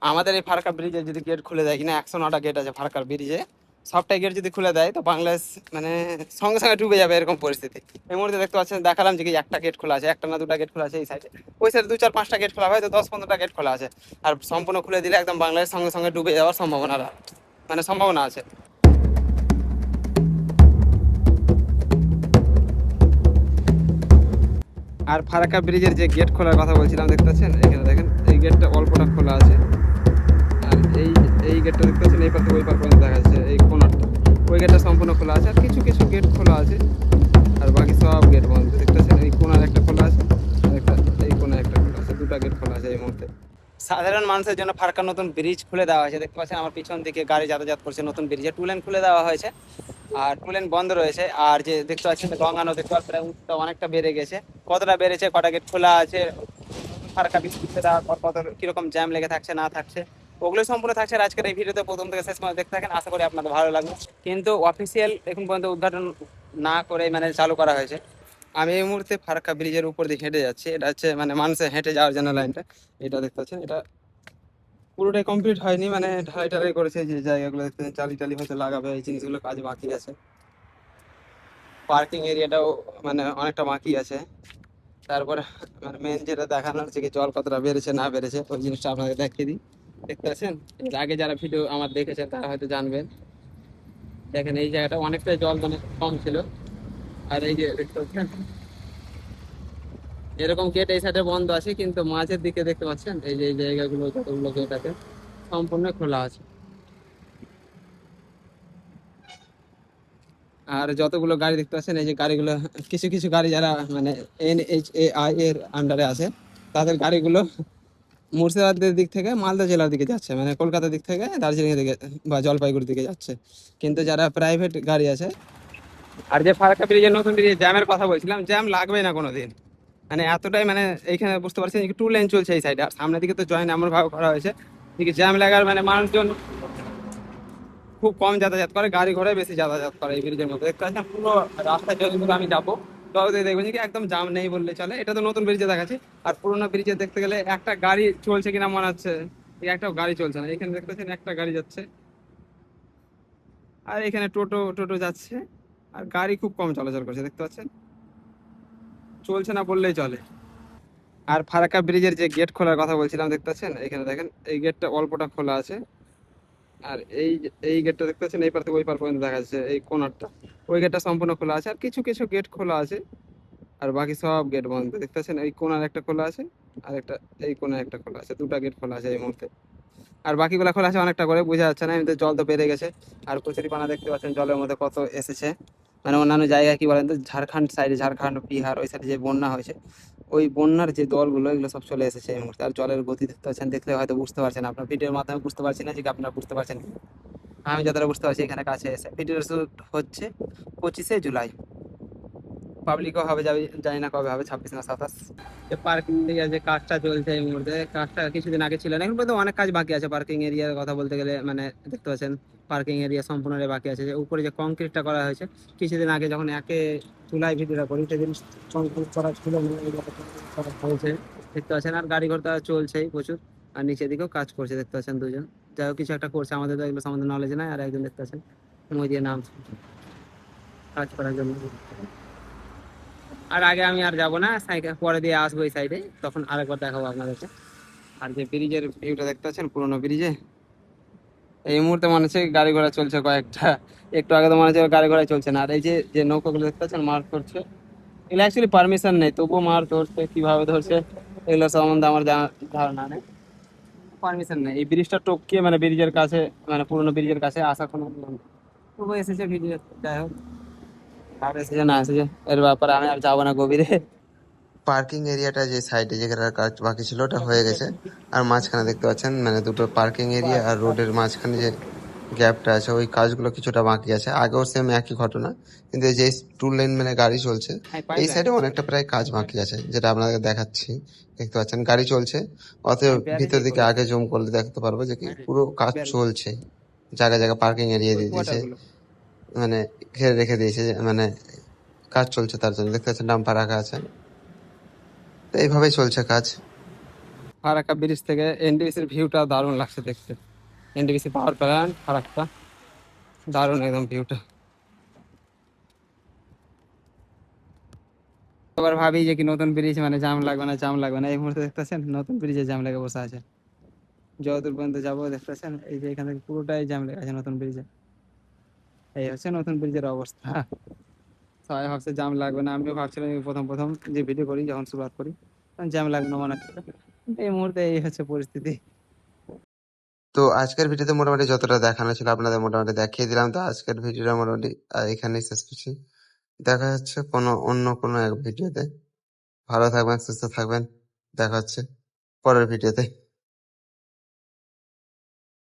আমাদের এই ফারাক্কা ব্রিজে যদি গেট খুলে দেয় কিনা, 109টা গেট আছে ফারাক্কা ব্রিজে, সবটাই গেট যদি খুলে দেয় তো বাংলাদেশ মানে সঙ্গে সঙ্গে ডুবে যাবে এরকম পরিস্থিতি। এই মুহূর্তে দেখতে পাচ্ছেন, দেখালাম যে কি একটা গেট খোলা আছে, একটা না দুটা গেট খোলা আছে এই সাইডে, ওই সাইডে 2 4 5টা গেট খোলা হয়, তো 10 15টা গেট খোলা আছে। আর সম্পূর্ণ খুলে দিলে একদম বাংলাদেশ সঙ্গে সঙ্গে ডুবে যাওয়ার সম্ভাবনা আছে। আর ফারাক্কা ব্রিজের যে গেট খোলার কথা বলছিলাম, দেখতে পাচ্ছেন এখানে দেখেন, এই গেটটা অল্পটা খোলা আছে। আর এই গেটটা দেখতে পাচ্ছেন, এই পাশে ওই পার পর্যন্ত দেখা যাচ্ছে এই কোনারটা, ওই গেটটা সম্পূর্ণ খোলা আছে। আর কিছু কিছু গেট খোলা আছে, আর বাকি সব গেট বন্ধ। দেখতে পাচ্ছেন এই কোনার একটা খোলা আছে, আর একটা এই কোনায় একটা খোলা আছে, 2টা গেট খোলা আছে এই মুহূর্তে। সাধারণ মানুষের জন্য ফারাক্কা নতুন ব্রিজ খুলে দেওয়া হয়েছে। দেখতে পাচ্ছেন আমার পিছন দিকে গাড়ি যাতায়াত করছে, নতুন ব্রিজে 2 লেন খুলে দেওয়া হয়েছে, আর 2 লেন বন্ধ রয়েছে। আর যে দেখতে পাচ্ছেন গঙ্গা নদীর জল উচ্চতা অনেকটা বেড়ে গেছে। কতটা বেড়েছে, কটা গেট খোলা আছে, ফারাক্কা ব্রিজ খুলে দেওয়ার পর কত কিরকম জ্যাম লেগে থাকছে না থাকছে, ওগুলো সম্পূর্ণ থাকছে আর আজকের এই ভিডিওতে প্রথম থেকে শেষ পর্যন্ত দেখতে থাকেন, আশা করি আপনাদের ভালো লাগবে। কিন্তু অফিসিয়াল এখন পর্যন্ত উদ্ঘাটন না করে মানে চালু করা হয়েছে। আমি এই মুহূর্তে ফারাক্কা ব্রিজের উপর দিয়ে হেঁটে যাচ্ছি। এটা হচ্ছে মানে মানুষের হেঁটে যাওয়ার জন্য লাইনটা, এটা দেখতে পাচ্ছেন। এটা পুরোটাই কমপ্লিট হয়নি, মানে ঢালাই টালাই করেছে, যে জায়গাগুলো দেখতে পাচ্ছেন চালি টালি হয়তো লাগাবে, এই জিনিসগুলো কাজ বাকি আছে। পার্কিং এরিয়াটাও মানে অনেকটা বাকি আছে। তারপরে মানে মেন যেটা দেখানোর হচ্ছে কি, জল কতটা বেড়েছে না বেড়েছে ওই জিনিসটা আপনাদের দেখিয়ে দিই। দেখতে পাচ্ছেন, এর আগে যারা ভিডিও আমার দেখেছেন তারা হয়তো জানবেন। দেখেন এই জায়গাটা অনেকটাই জল মানে কম ছিল। আর এই যে দেখতে পাচ্ছেন, এরকম গেট এই সাইডে বন্ধ আছে, কিন্তু মাঝের দিকে দেখতে পাচ্ছেন এই যে এই জায়গাগুলো যতগুলো গেট আছে সম্পূর্ণ খোলা আছে। আর যতগুলো গাড়ি দেখতে পাচ্ছেন, এই যে গাড়িগুলো, কিছু কিছু গাড়ি যারা মানে NHAI এর আন্ডারে আছে, তাদের গাড়িগুলো মুর্শিদাবাদের দিক থেকে মালদা জেলার দিকে যাচ্ছে, মানে কলকাতার দিক থেকে দার্জিলিং এর দিকে বা জলপাইগুড়ির দিকে যাচ্ছে। কিন্তু যারা প্রাইভেট গাড়ি আছে, আর যে ফারাক্কা ব্রিজের নতুন ব্রিজে জ্যামের কথা বলছিলাম, জ্যাম লাগবে না কোনোদিন। মানে এতটাই মানে এইখানে বুঝতে পারছেন 2 লেন চলছে এই সাইডে, আর সামনের দিকে তো জয়েন এমন ভাবে করা হয়েছে যে জ্যাম লাগার মানে মানুষজন খুব কম যাতায়াত করে, গাড়ি ঘোড়ায় বেশি যাতায়াত করে এই ব্রিজের মধ্যে। দেখতে পাচ্ছেন পুরো রাস্তায় যতদূর আমি যাবো ততদূর দেখবেন যে কি একদম জাম নেই বললে চলে। এটা তো নতুন ব্রিজে দেখাচ্ছে, আর পুরোনো ব্রিজে দেখতে গেলে একটা গাড়ি চলছে কিনা মনে হচ্ছে, এই একটাও গাড়ি চলছে না। এখানে দেখতে পাচ্ছেন একটা গাড়ি যাচ্ছে, আর এখানে টোটো টোটো যাচ্ছে, আর গাড়ি খুব কম চলাচল করছে। দেখতে পাচ্ছেন, চলছে না বললেই চলে। আর ফারাক্কা ব্রিজের যে গেট খোলার কথা বলছিলাম, দেখতে পাচ্ছেন এখানে দেখেন, এই গেটটা অল্পটা খোলা আছে। আর এই গেটটা দেখতে পাচ্ছেন, এই পার থেকে ওই পার পর্যন্ত দেখা যাচ্ছে এই কোনারটা, ওই গেটটা সম্পূর্ণ খোলা আছে। আর কিছু কিছু গেট খোলা আছে, আর বাকি সব গেট বন্ধ। দেখতে পাচ্ছেন এই কোনার একটা খোলা আছে, আর একটা এই কোনায় একটা খোলা আছে, 2টা গেট খোলা আছে এই মুহূর্তে। আর বাকিগুলো খোলা আছে অনেকটা করে, বোঝা যাচ্ছে না, এমনিতে জল তো বেড়ে গেছে। আর কচুরিপানা দেখতে পাচ্ছেন জলের মধ্যে কত এসেছে। মানে অন্যান্য জায়গায় কি বলেন তো, ঝাড়খণ্ড সাইডে, ঝাড়খণ্ড বিহার ওই সাইডে যে বন্যা হয়েছে, ওই বন্যার যে দলগুলো এগুলো সব চলে এসেছে এই মুহূর্তে। আর জলের গতি দেখতে পাচ্ছেন, দেখলে হয়তো বুঝতে পারছেন, আপনার ভিডিওর মাধ্যমে বুঝতে পারছি না যে আপনারা বুঝতে পারছেন কি। আমি যতটা বুঝতে পারছি, এখানে কাছে এসে ভিডিওর শুট হচ্ছে 25শে জুলাই। পাবলিকও হবে, যাবে জানি না কবে হবে, 26 না 27। যে পার্কিং এরিয়া যে কাজটা চলছে এই মুহূর্তে, কাজটা কিছুদিন আগে ছিল না, এখন পর্যন্ত অনেক কাজ বাকি আছে পার্কিং এরিয়ার কথা বলতে গেলে। মানে দেখতে পাচ্ছেন পার্কিং এরিয়া সম্পূর্ণভাবে বাকি আছে। যে উপরে যে কংক্রিটটা করা হয়েছে, কিছুদিন আগে যখন একে চুলাই ভিডিওটা করি সেদিন কংক্রিট করা ছিল না, এগুলো করা হয়েছে দেখতে পাচ্ছেন। আর গাড়ি ঘোড়া চলছেই প্রচুর, আর নিচের দিকেও কাজ করছে দেখতে পাচ্ছেন দুজন। যাই হোক, কিছু একটা করছে, আমাদের তো এগুলো সম্বন্ধে নলেজ নাই। আর একজন দেখতে পাচ্ছেন মই দিয়ে নাম কাজ করার জন্য। আর আগে আমি আর যাবো না, সাইকেল পরে দিয়ে আসবো এই সাইডে, তখন আরেকবার দেখাবো আপনাদেরকে। আর যে ব্রিজের ভিউটা দেখতে পাচ্ছেন, পুরোনো ব্রিজে এই মুহূর্তে মনে হচ্ছে গাড়ি ঘোড়া চলছে কয়েকটা। একটু আগে তো মনে হচ্ছে গাড়ি ঘোড়া চলছে না। আর এই যে যে নৌকাগুলো দেখতে পাচ্ছেন মাছ ধরছে, এগুলো অ্যাকচুয়ালি পারমিশন নেই, তবুও মাছ ধরছে, কিভাবে ধরছে এগুলো সম্বন্ধে আমার ধারণা নেই। পারমিশন নেই এই ব্রিজটা টপকিয়ে, মানে ব্রিজের কাছে, মানে পুরোনো ব্রিজের কাছে আসা কোনো নিয়ম নেই। তবুও এসেছে ভিডিও, যাই হোক, আর এসেছে না এসেছে এর ব্যাপারে আমি আর যাবো না গভীরে। পার্কিং এরিয়াটা যে সাইডে যেখানে কাজ বাকি ছিল ওটা হয়ে গেছে। আর মাঝখানে দেখতে পাচ্ছেন মানে দুটো পার্কিং এরিয়া আর রোডের মাঝখানে যে গ্যাপটা আছে ওই কাজগুলো কিছুটা বাকি আছে। আগেও সেম একই ঘটনা, কিন্তু এই যে 2 লেন মানে গাড়ি চলছে এই সাইডে অনেকটা প্রায় কাজ বাকি আছে, যেটা আপনাদের দেখাচ্ছি। দেখতে পাচ্ছেন গাড়ি চলছে, অতএব ভিতর দিকে আগে জুম করলে দেখতে পারবো যে কি পুরো কাজ চলছে। জায়গায় জায়গায় পার্কিং এরিয়া দিয়ে দিয়েছে, কোয়াটারগুলো মানে ঘিরে রেখে দিয়েছে, মানে কাজ চলছে তার জন্য। দেখতে পাচ্ছেন ডাম্পার রাখা আছে, তো এইভাবেই চলছে কাজ। ফারাক্কা ব্রিজ থেকে এনডিবিসির ভিউটা দারুণ লাগছে দেখতে। এনডিবিসি পাওয়ার প্ল্যান্ট ফারাক্কা, দারুণ একদম ভিউটা। আবার ভাবি যে কি নতুন ব্রিজ মানে জাম লাগবে না, জাম লাগবে না, এই মুহূর্তে দেখতেছেন নতুন ব্রিজে জাম লেগে বসে আছে। যতদূর পর্যন্ত যাবো দেখতেছেন এই যে এখান থেকে পুরোটাই জাম লেগে আছে নতুন ব্রিজে। এই হচ্ছে নতুন ব্রিজের অবস্থা। সবাই ভাবছে জাম লাগবে না, আমিও ভাবছিলাম এই প্রথম প্রথম যে ভিডিও করি যখন শুরুয়াত করি তখন জাম লাগবে না মনে হচ্ছিল, কিন্তু এই মুহূর্তে এই হচ্ছে পরিস্থিতি। তো আজকের ভিডিওতে মোটামুটি যতটা দেখানো ছিল আপনাদের মোটামুটি দেখিয়ে দিলাম। তো আজকের ভিডিওটা মোটামুটি এখানেই শেষ করছি। দেখা যাচ্ছে অন্য কোনো এক ভিডিওতে। ভালো থাকবেন, সুস্থ থাকবেন। দেখা হচ্ছে পরের ভিডিওতে।